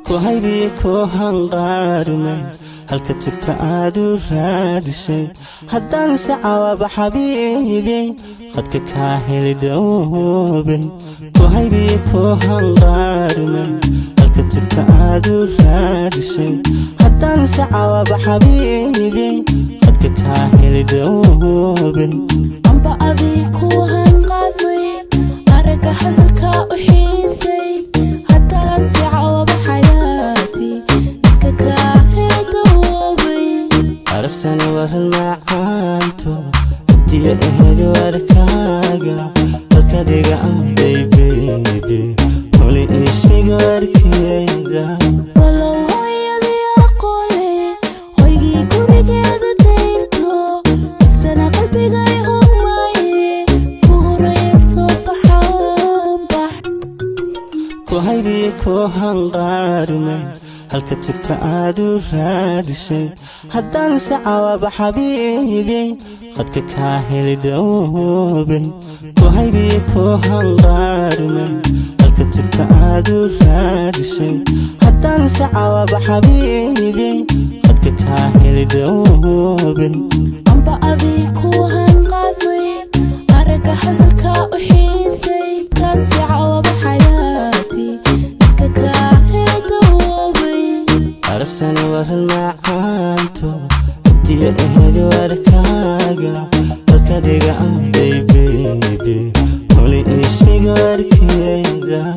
كوهيبي كوهنغارمي halka jirta aad u raadisay haddaan sacaaba xabiibi qadka ka heli dawbay kuhaybi ku hanqaarmay halka jirta aad u raadisay haddaan sacaaba xabiibi qadka ka heli dawbay amba adii ku hanqaarmay araga hadalka u xiisay haddaan sacaaba xayaati qadka ka عرفني والمعانتو بدي أهل وركاقا والكدقة عندي بيبي قولي إيشي وركيدا والله هيا ذي أقولي هيجي كوري كذا تيرتو بس أنا قلبي جاي هماي كوري الصبح بح كوهيبي كوهنغارمي halka jirta aad u raadisay haddaan sacaaba xabiibi qadka ka heli dawbay kuhaybi ku hanqaarmay halka jirta aad u raadisay haddaan sacaaba xabiibi qadka ka heli dawbay amba adii ku hanqaarmay araga hadalka u xiisay kan sacaaba xayaati qadka ka عرفني والمعانتو بدي أهل وركاقا والكدقة عندي بيبي قولي إيشي وركيدا